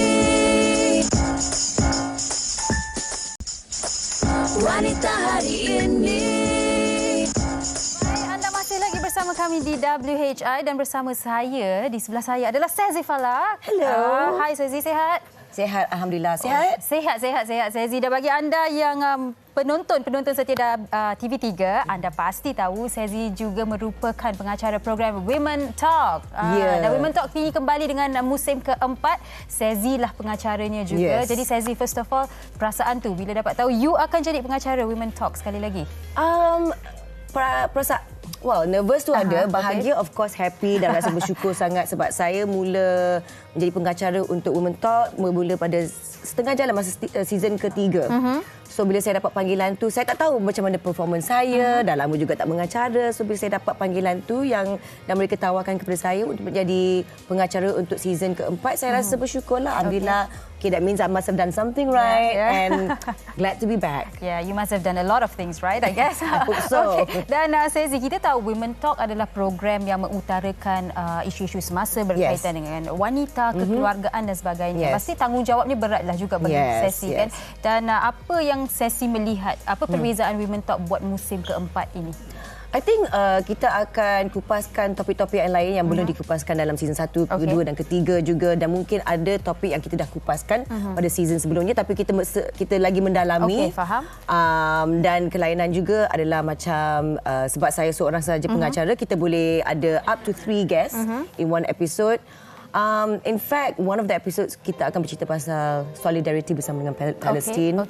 Wanita hari ini. Anda masih lagi bersama kami di WHI dan bersama saya, di sebelah saya adalah Sezi Falak. Hello. Hai Sezi, sihat? Sihat, Alhamdulillah. Sihat? Sihat. Sezi, dan bagi anda yang penonton setia TV3, anda pasti tahu Sezi juga merupakan pengacara program Women Talk. Dan Women Talk ini kembali dengan musim keempat. Sezi lah pengacaranya juga. Jadi Sezi, first of all, perasaan tu bila dapat tahu you akan jadi pengacara Women Talk sekali lagi? Nervous tu ada, bahagia of course, happy dan rasa bersyukur sangat sebab saya mula menjadi pengacara untuk Women Talk bermula pada setengah jalan masa season ketiga. So bila saya dapat panggilan tu, saya tak tahu macam mana performance saya, dah lama juga tak mengacara. So bila saya dapat panggilan tu dan mereka tawarkan kepada saya untuk menjadi pengacara untuk season keempat, saya rasa bersyukurlah. Alhamdulillah. Okay, that means I must have done something right and glad to be back. Yeah, you must have done a lot of things right, I guess. I hope so. Okay. Dan Sezi, kita tahu Women Talk adalah program yang mengutarakan isu-isu semasa berkaitan dengan wanita, kekeluargaan dan sebagainya. Pasti tanggungjawabnya beratlah juga bagi Sezi kan. Dan apa yang Sezi melihat, apa perbezaan Women Talk buat musim keempat ini? I think kita akan kupaskan topik-topik yang lain yang belum dikupaskan dalam season 1, kedua dan ketiga juga, dan mungkin ada topik yang kita dah kupaskan pada season sebelumnya tapi kita lagi mendalami. Okey, faham. Dan kelainan juga adalah macam sebab saya seorang sahaja pengacara, kita boleh ada up to 3 guests in one episode. In fact, one of the episodes kita akan bercerita pasal solidarity bersama dengan Palestine.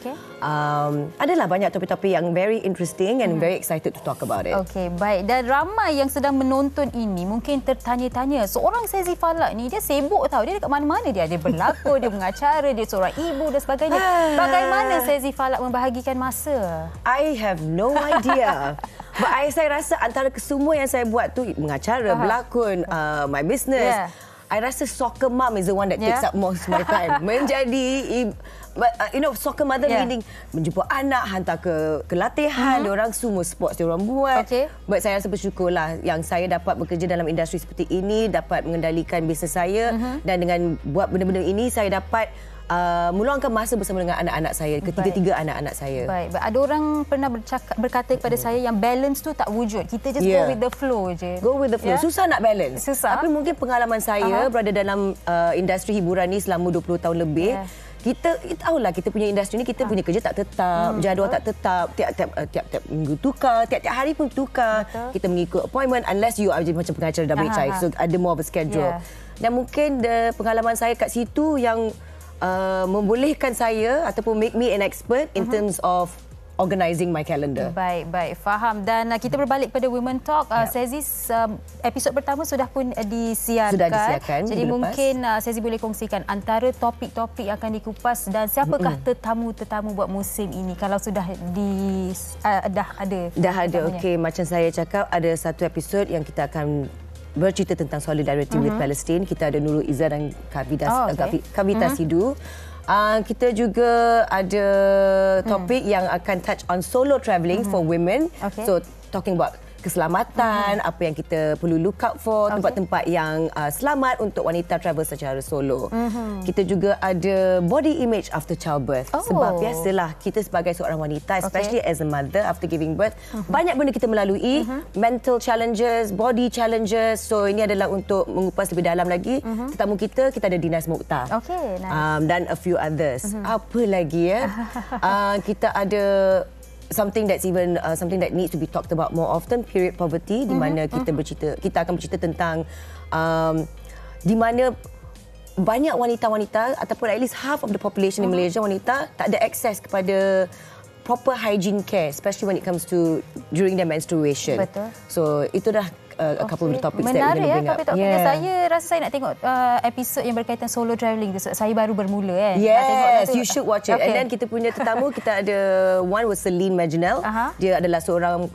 Adalah banyak topik-topik yang very interesting and very excited to talk about it. Okey, baik. Dan ramai yang sedang menonton ini mungkin tertanya-tanya, seorang Sezi Falak ni dia sibuk tau, dia dekat mana-mana, dia berlakon, dia mengacara, dia seorang ibu dan sebagainya. Bagaimana Sezi Falak membahagikan masa? I have no idea. But saya rasa antara kesemua yang saya buat tu, mengacara, berlakon, my business, I rasa soccer mom is the one that takes up most of my time. Menjadi soccer mother meaning menjumpa anak, hantar ke latihan, diorang semua sports diorang buat. But saya rasa bersyukurlah yang saya dapat bekerja dalam industri seperti ini, dapat mengendalikan bisnes saya, dan dengan buat benda-benda ini saya dapat meluangkan masa bersama dengan anak-anak saya, ketiga-tiga anak-anak saya. Baik. Ada orang pernah berkata kepada saya yang balance tu tak wujud. Kita just go with the flow je. Go with the flow. Susah nak balance. Susah. Tapi mungkin pengalaman saya berada dalam industri hiburan ni selama 20 tahun lebih. Kita tahulah kita punya industri ni, kita punya kerja tak tetap, jadual tak tetap, tiap-tiap minggu tukar, tiap-tiap hari pun tukar. Kita mengikut appointment unless you are macam pengacara WHI. So ada more of a schedule. Dan mungkin pengalaman saya kat situ yang membolehkan saya ataupun make me an expert in terms of organising my calendar. Baik, faham. Dan kita berbalik pada Women Talk. Sezi, episod pertama sudah pun disiarkan. Sudah disiarkan. Jadi mungkin Sezi boleh kongsikan antara topik-topik yang akan dikupas dan siapakah tetamu-tetamu buat musim ini kalau sudah dah ada. Dah ada. Okey, macam saya cakap, ada satu episod yang kita akan bercerita tentang solidarity with Palestine. Kita ada Nurul Izzah dan Kavita Sidhu. Kita juga ada topik yang akan touch on solo travelling for women. So talking about keselamatan, apa yang kita perlu look out for, tempat-tempat yang selamat untuk wanita travel secara solo. Kita juga ada body image after childbirth. Sebab biasalah kita sebagai seorang wanita, especially as a mother after giving birth, banyak benda kita melalui, mental challenges, body challenges. So ini adalah untuk mengupas lebih dalam lagi. Tetamu kita ada Dinas Mokhtar. Dan a few others. Apa lagi kita ada something that's even something that needs to be talked about more often, period poverty, di mana kita akan bercerita tentang di mana banyak wanita-wanita ataupun at least half of the population in Malaysia wanita tak ada akses kepada proper hygiene care, especially when it comes to during their menstruation. Betul. So itu dah a couple of the topics that we're menarik going to bring up. Topik-topiknya. Saya rasa saya nak tengok episod yang berkaitan solo travelling tu. Saya baru bermula kan. Yes, you should watch it. And then kita punya tetamu, kita ada one was Celine Maginel. Dia adalah seorang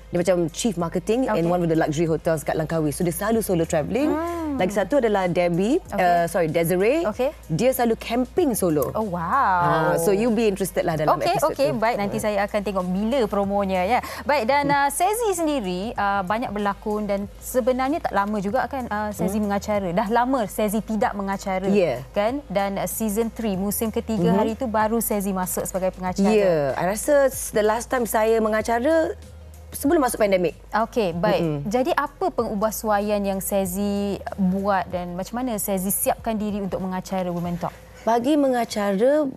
dia macam chief marketing in one of the luxury hotels kat Langkawi. So dia selalu solo travelling. Lagi satu adalah Desiree. Dia selalu camping solo. Oh wow. So you be interested lah dalam episode tu. Baik, nanti saya akan tengok bila promonya ya. Baik, dan Sezi sendiri banyak berlakon dan sebenarnya tak lama juga kan Sezi mengacara. Dah lama Sezi tidak mengacara kan, dan season 3 musim ketiga hari itu baru Sezi masuk sebagai pengacara. I rasa the last time saya mengacara sebelum masuk pandemik. Okey, baik. Jadi apa pengubahsuaian yang Sezi buat dan macam mana Sezi siapkan diri untuk mengacara Women Talk? Bagi mengacara,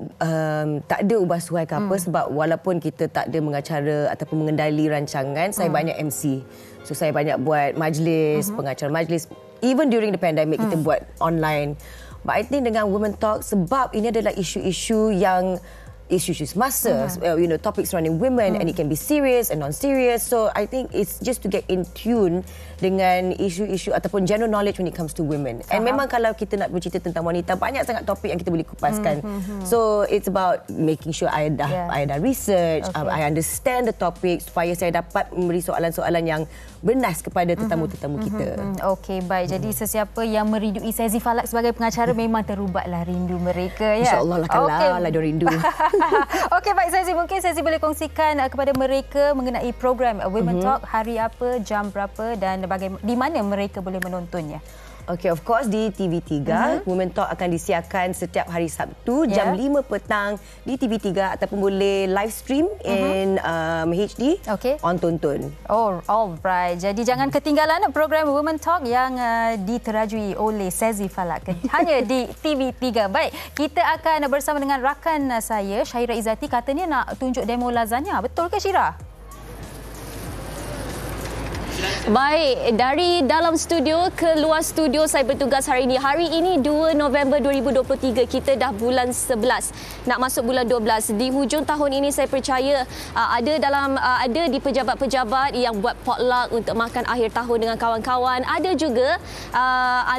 tak ada ubahsuai ke apa sebab walaupun kita tak ada mengacara ataupun mengendali rancangan, saya banyak MC. So saya banyak buat majlis, pengacara majlis. Even during the pandemic, kita buat online. But I think dengan Women Talk, sebab ini adalah isu-isu yang isu-isu semasa, topics surrounding women, and it can be serious and non-serious. So I think it's just to get in tune dengan isu-isu ataupun general knowledge when it comes to women. And memang kalau kita nak bercerita tentang wanita, banyak sangat topik yang kita boleh kupaskan. So it's about making sure I dah research, I understand the topic supaya saya dapat memberi soalan-soalan yang bernas kepada tetamu-tetamu kita. Okey, baik. Jadi sesiapa yang merindui Sezi Falak sebagai pengacara memang terubatlah rindu mereka ya. InsyaAllah lah kalau dia rindu. Okey, baik Sezi, mungkin Sezi boleh kongsikan kepada mereka mengenai program Women Talk, hari apa, jam berapa dan di mana mereka boleh menontonnya. Okay, of course di TV3, Women Talk akan disiarkan setiap hari Sabtu jam 5 petang di TV3 ataupun boleh live stream in HD on Tonton. Oh, alright. Jadi jangan ketinggalan program Women Talk yang diterajui oleh Sezi Falak hanya di TV3. Baik, kita akan bersama dengan rakan saya Syaira Izzati, katanya nak tunjuk demo lasagna. Betul ke Syira? Baik, dari dalam studio ke luar studio saya bertugas hari ini. Hari ini 2 November 2023, kita dah bulan 11, nak masuk bulan 12. Di hujung tahun ini saya percaya ada di pejabat-pejabat yang buat potluck untuk makan akhir tahun dengan kawan-kawan. Ada juga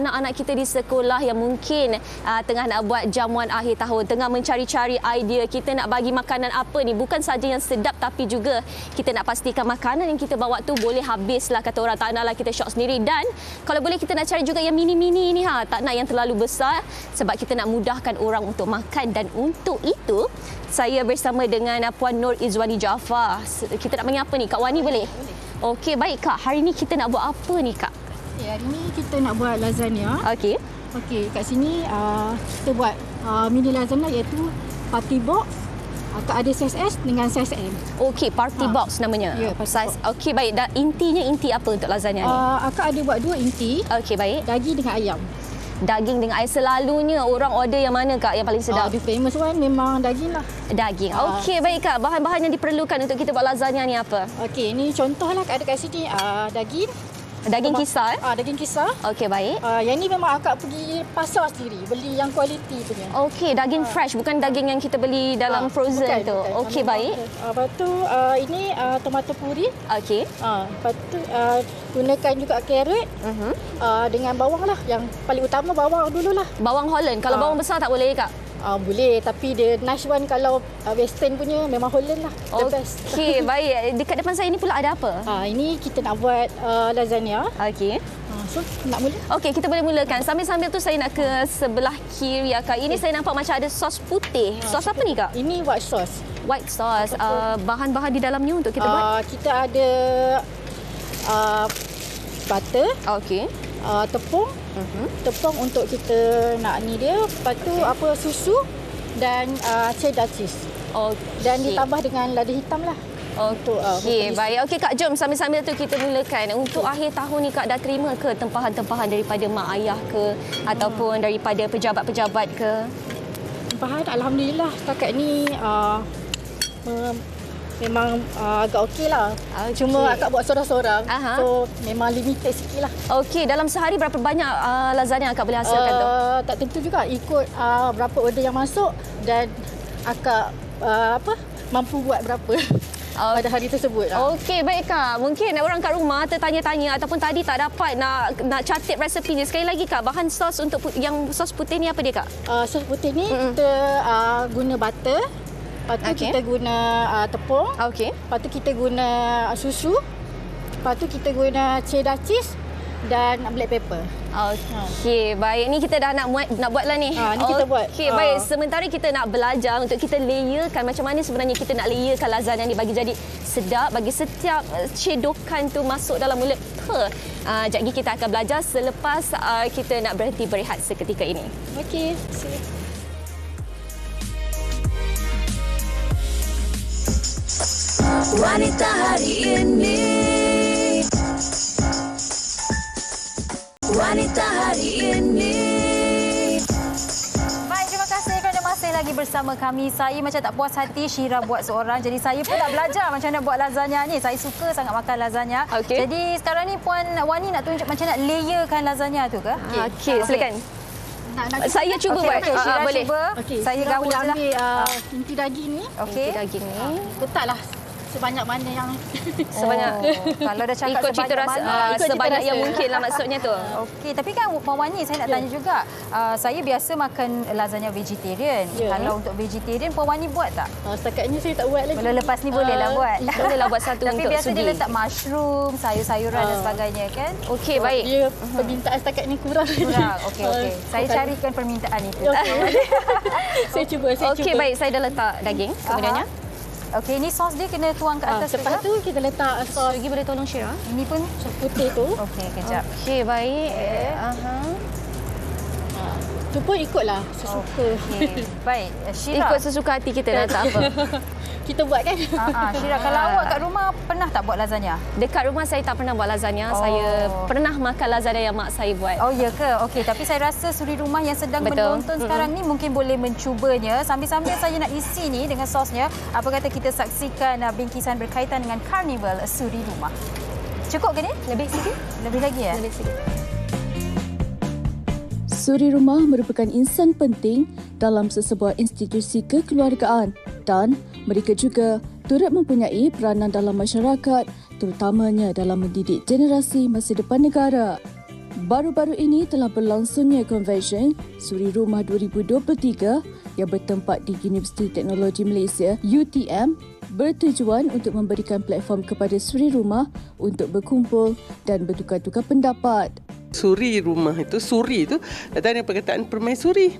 anak-anak kita di sekolah yang mungkin tengah nak buat jamuan akhir tahun, tengah mencari-cari idea kita nak bagi makanan apa ni. Bukan saja yang sedap tapi juga kita nak pastikan makanan yang kita bawa tu boleh habis lah, kata orang. Tak naklah kita syok sendiri. Dan kalau boleh kita nak cari juga yang mini-mini ni, tak nak yang terlalu besar sebab kita nak mudahkan orang untuk makan. Dan untuk itu saya bersama dengan Puan Nur Izwani Jaafar. Kita nak panggil apa ni? Kak Wani boleh? Okey, baik Kak. Hari ni kita nak buat apa ni Kak? Hari ni kita nak buat lasagna. Okey. Kat sini kita buat mini lasagna iaitu party box. Akak ada saiz S dengan saiz M. Okey, party box namanya. Ya, saiz. Okey, baik. Dan inti apa untuk lasagna ni? Akak ada buat 2 inti. Okey, baik. Daging dengan ayam. Daging dengan ayam. Selalunya orang order yang mana Kak yang paling sedap? The famous one memang daging lah. Daging. Okey, baik Kak. Bahan-bahan yang diperlukan untuk kita buat lasagna ni apa? Okey, ini contohlah ada kat sini daging. Daging kisar? Daging kisar. Okey, baik. Yang ni memang akak pergi pasar sendiri, beli yang kualiti punya. Okey, daging fresh, bukan daging yang kita beli dalam frozen tu. Okey, baik. Lepas tu ini tomato puri. Okey. Lepas tu gunakan juga carrot dengan bawang lah. Yang paling utama bawang dululah. Bawang Holland. Kalau bawang besar tak boleh Kak? Boleh, tapi the nice one kalau western punya memang Holland lah. The best. Okey, baik. Dekat depan saya ni pula ada apa? Ini kita nak buat lasagna. Okey. So, nak mula? Okey, kita boleh mulakan. Sambil-sambil tu saya nak ke sebelah kiri Kak. Ini saya nampak macam ada sos putih. Sos apa ni Kak? Ini white sauce. White sauce. Bahan-bahan di dalamnya untuk kita buat? Kita ada butter. Okey. Tepung. Tepung untuk kita nak ni dia. Lepas tu susu dan cheddar cheese. Dan ditambah dengan lada hitam lah. Okey, baik. Okey Kak, jom sambil-sambil tu kita mulakan. Untuk akhir tahun ni Kak dah terima ke tempahan-tempahan daripada mak ayah ke ataupun daripada pejabat-pejabat ke? Tempahan alhamdulillah kakak ni memang agak okey lah. Cuma akak buat sorang-sorang. So memang limited sikit lah. Okey, dalam sehari berapa banyak lasagna akak boleh hasilkan tu? Tak tentu juga, ikut berapa order yang masuk dan akak mampu buat berapa pada hari tersebut. Okey, baik Kak. Mungkin orang kat rumah tertanya-tanya ataupun tadi tak dapat nak catat resepinya. Sekali lagi Kak, bahan sos untuk yang sos putih ni apa dia Kak? Sos putih ni kita guna butter. Lepas tu kita guna tepung. Lepas tu kita guna susu. Lepas tu kita guna cheddar cheese dan black pepper. Okey, baik. Ni kita dah nak buat lah ni. Ni kita buat. Okey, baik. Sementara kita nak belajar untuk kita layerkan macam mana sebenarnya kita nak layerkan lasagna ni bagi jadi sedap, bagi setiap cedokan tu masuk dalam mulut. Sekejap lagi kita akan belajar selepas kita nak berhenti berehat seketika ini. Okey. Wanita hari ini. Wanita hari ini. Baik, terima kasih kerana masih lagi bersama kami. Saya macam tak puas hati Syira buat seorang. Jadi saya pun nak belajar macam mana buat lasagna ni. Saya suka sangat makan lasagna. Jadi sekarang ni Puan Wani nak tunjuk macam nak layerkan lasagna tu ke? Okey, silakan. Saya cuba buat. Syira boleh. cuba. Saya gabung ambil inti daging ni. Inti daging ni. Letaklah sebanyak mana yang kalau dah cakap ikut cita rasa sebanyak yang mungkin lah maksudnya tu. Okey, tapi kan Puan Wani saya nak tanya juga. Saya biasa makan lasagna vegetarian. Kalau untuk vegetarian Puan Wani buat tak? Setakat ni saya tak buat lagi. Kalau lepas ni bolehlah buat. Bolehlah buat satu tapi untuk biasa Sugi. dia letak mushroom, sayur-sayuran dan sebagainya kan? Okey, baik. Dia permintaan setakat ni kurang. Okey. Saya carikan permintaan itu. Saya cuba. Okey, baik. Saya dah letak daging kemudiannya. Okey, ini sos dia kena tuang ke atas. Lepas tu kita letak sos. Sugi boleh tolong Syira? Ini pun sos putih tu. Okey, kejap. Okey, baik. Tu pun ikutlah sesuka. Baik, Syira. Ikut sesuka hati kita nak tak apa. Kita buat kan? Syira, kalau awak kat rumah pernah tak buat lasagna? Dekat rumah saya tak pernah buat lasagna. Saya pernah makan lasagna yang mak saya buat. Oh, ya ke? Okey, tapi saya rasa suri rumah yang sedang menonton sekarang ni mungkin boleh mencubanya. Sambil-sambil saya nak isi ni dengan sosnya. Apa kata kita saksikan bingkisan berkaitan dengan karnival suri rumah. Cukup ke ni? Lebih sikit? Lebih lagi ya? Lebih sikit. Suri rumah merupakan insan penting dalam sesebuah institusi kekeluargaan dan mereka juga turut mempunyai peranan dalam masyarakat, terutamanya dalam mendidik generasi masa depan negara. Baru-baru ini telah berlangsungnya konvensyen Suri Rumah 2023 yang bertempat di Universiti Teknologi Malaysia UTM bertujuan untuk memberikan platform kepada suri rumah untuk berkumpul dan bertukar-tukar pendapat. Suri rumah itu, suri itu datang dari perkataan permaisuri.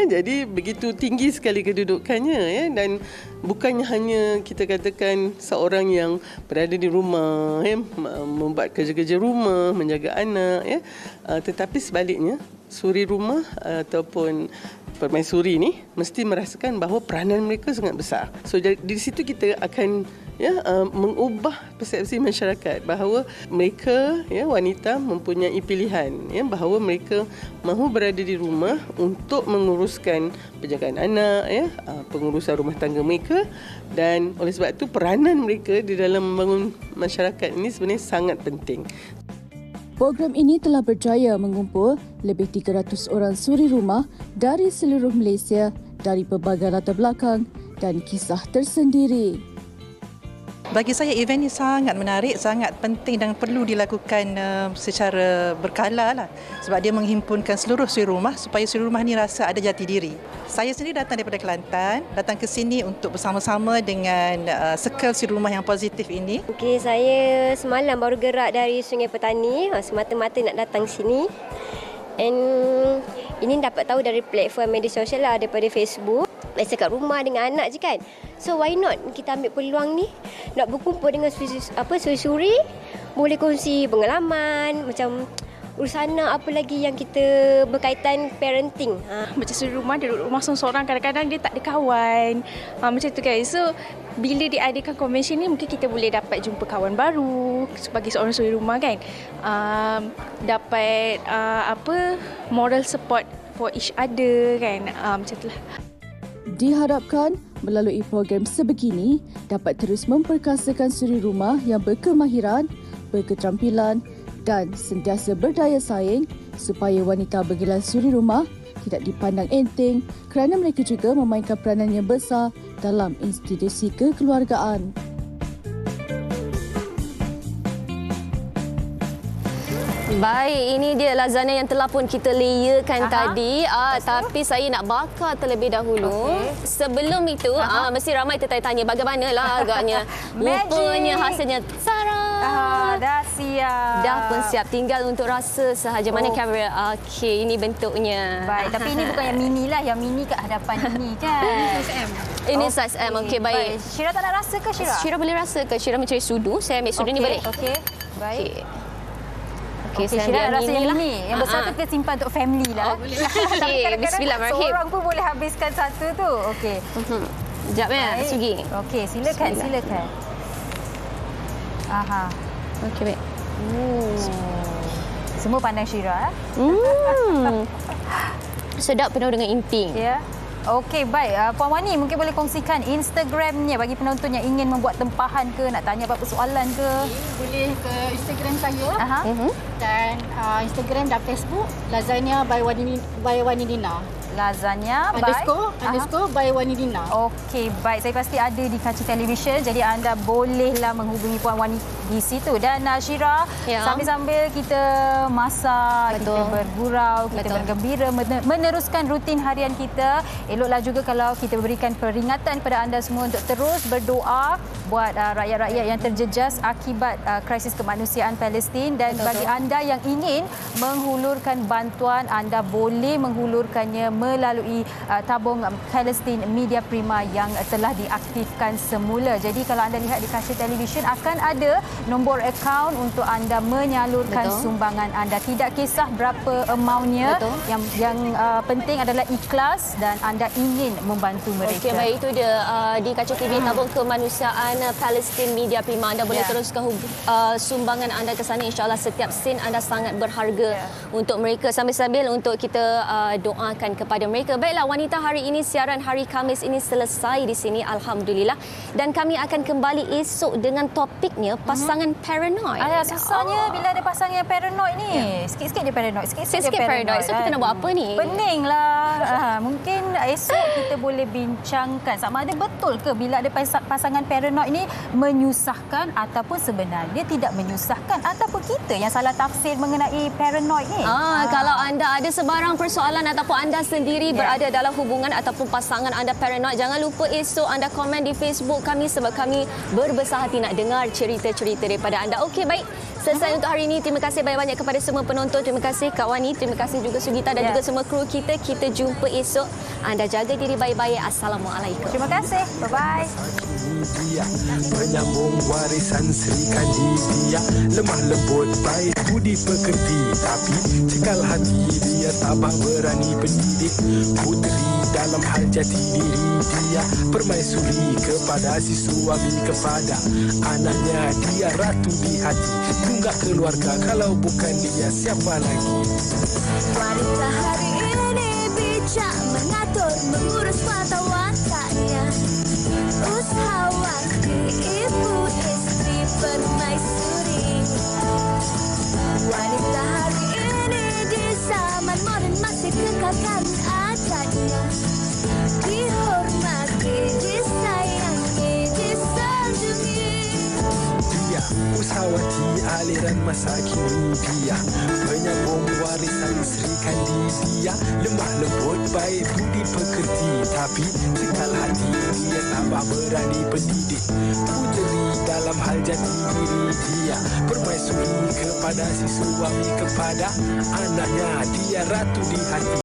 Jadi begitu tinggi sekali kedudukannya dan bukannya hanya kita katakan seorang yang berada di rumah membuat kerja-kerja rumah, menjaga anak tetapi sebaliknya suri rumah ataupun permaisuri ni mesti merasakan bahawa peranan mereka sangat besar. So di situ kita akan mengubah persepsi masyarakat bahawa mereka wanita mempunyai pilihan bahawa mereka mahu berada di rumah untuk menguruskan penjagaan anak pengurusan rumah tangga mereka dan oleh sebab itu peranan mereka di dalam membangun masyarakat ini sebenarnya sangat penting. Program ini telah berjaya mengumpul lebih 300 orang suri rumah dari seluruh Malaysia dari pelbagai latar belakang dan kisah tersendiri. Bagi saya event ini sangat menarik, sangat penting dan perlu dilakukan secara berkala lah. Sebab dia menghimpunkan seluruh suri rumah supaya suri rumah ni rasa ada jati diri. Saya sendiri datang daripada Kelantan, datang ke sini untuk bersama-sama dengan circle suri rumah yang positif ini. Okey, saya semalam baru gerak dari Sungai Petani, semata-mata nak datang sini. And ini dapat tahu dari platform media sosial lah, daripada Facebook. Biasa kat rumah dengan anak je kan. So why not kita ambil peluang ni nak berkumpul dengan suri-suri, boleh kongsi pengalaman macam urusan anak, apa lagi yang kita berkaitan parenting. Macam suri rumah, dia duduk rumah seorang-seorang, kadang-kadang dia tak ada kawan. Macam tu kan. So bila diadakan konvensyen ni mungkin kita boleh dapat jumpa kawan baru sebagai seorang suri rumah kan. Dapat moral support for each other kan. Macam tu lah. Diharapkan melalui program sebegini dapat terus memperkasakan suri rumah yang berkemahiran, berketerampilan dan sentiasa berdaya saing supaya wanita bergelar suri rumah tidak dipandang enteng kerana mereka juga memainkan peranan yang besar dalam institusi kekeluargaan. Baik, ini dia lasagna yang telah pun kita layerkan tadi. Tapi saya nak bakar terlebih dahulu. Sebelum itu, mesti ramai tertanya-tanya bagaimanalah agaknya. Rupanya hasilnya Sarah. Dah siap. Dah pun siap. Tinggal untuk rasa sahaja. Mana kamera? Okey, ini bentuknya. Baik, tapi ini bukan yang mini lah. Yang mini kat hadapan ini kan. Size M. Ini size M. Okey, baik. Syira tak nak rasa ke Syira? Syira boleh rasa ke? Syira mencari sudu. Saya ambil sudu ni balik. Okey, baik. Okey, saya Syira ambil rasa yang mini. Yang besar tu kita simpan untuk family lah. Okey, bismillahirrahmanirrahim. Seorang pun boleh habiskan satu tu. Okey. Sekejap ya, Sugi. Okey, silakan. Aha. Okey, baik. Semua pandang Syira. Sedap penuh dengan imping. Ya. Okey, baik. Puan Wani mungkin boleh kongsikan Instagramnya bagi penonton yang ingin membuat tempahan ke, nak tanya apa-apa soalan ke. Boleh ke Instagram saya. Dan Instagram dan Facebook Lasagna by Wani Dina. Lasagna underscore by Wani Dina. Okey, baik. Saya pasti ada di kaca televisyen. Jadi anda bolehlah menghubungi Puan Wani di situ. Dan Syira, sambil-sambil kita masak, kita bergurau, kita bergembira, meneruskan rutin harian kita. Eloklah juga kalau kita berikan peringatan kepada anda semua untuk terus berdoa buat rakyat-rakyat yang terjejas akibat krisis kemanusiaan Palestin. Dan bagi anda yang ingin menghulurkan bantuan, anda boleh menghulurkannya melalui tabung Palestine Media Prima yang telah diaktifkan semula. Jadi kalau anda lihat di kaca televisyen akan ada nombor akaun untuk anda menyalurkan sumbangan anda. Tidak kisah berapa amountnya. Yang penting adalah ikhlas dan anda ingin membantu mereka. Okey, baik, itu dia di kaca TV tabung kemanusiaan Palestine Media Prima. Anda boleh teruskan sumbangan anda ke sana. InsyaAllah setiap sen anda sangat berharga untuk mereka. Sambil-sambil untuk kita doakan kepada mereka. Baiklah, wanita, hari ini siaran hari Khamis ini selesai di sini, alhamdulillah. Dan kami akan kembali esok dengan topiknya pasangan paranoid. Susahnya bila ada pasangan yang paranoid ni. Sikit-sikit je paranoid. Sikit-sikit paranoid. So kita nak buat apa ni? Peninglah. Mungkin esok kita boleh bincangkan sama ada betul ke bila ada pasangan paranoid ni menyusahkan ataupun sebenarnya tidak menyusahkan, ataupun kita yang salah tafsir mengenai paranoid ni. Kalau anda ada sebarang persoalan ataupun anda sendiri berada dalam hubungan ataupun pasangan anda paranoid, jangan lupa esok anda komen di Facebook kami sebab kami berbesar hati nak dengar cerita-cerita daripada anda. Okey, baik. Selesai untuk hari ini. Terima kasih banyak-banyak kepada semua penonton. Terima kasih Kak Wani. Terima kasih juga Sugita dan juga semua kru kita. Kita jumpa esok. Anda jaga diri baik-baik. Assalamualaikum. Terima kasih. Bye-bye. Menyambung warisan Sri Kandidia, lemah lembut baik budi pekerti, tapi cekal hati dia tabah berani pendidik. Puteri dalam hal jati diri dia, permaisuri kepada si suami, kepada anaknya dia ratu di hati. Tunggak keluarga, kalau bukan dia siapa lagi? Wanita hari ini bijak mengatur, mengurus mata wataknya. Usahawan ibu istri permaisuri. Wanita hari ini di zaman modern masih kekalkan adatnya. Dihormati, disayangi, disanjungi. Dia usahawati aliran masa kini, dia penyambung warisan Sri Kandidia, lemah lembut baik budi pekerti, tapi cekal hati dia tabah berani pendidik. Puteri dalam hal jati diri dia, permaisuri kepada si suami, kepada anaknya dia ratu di hati.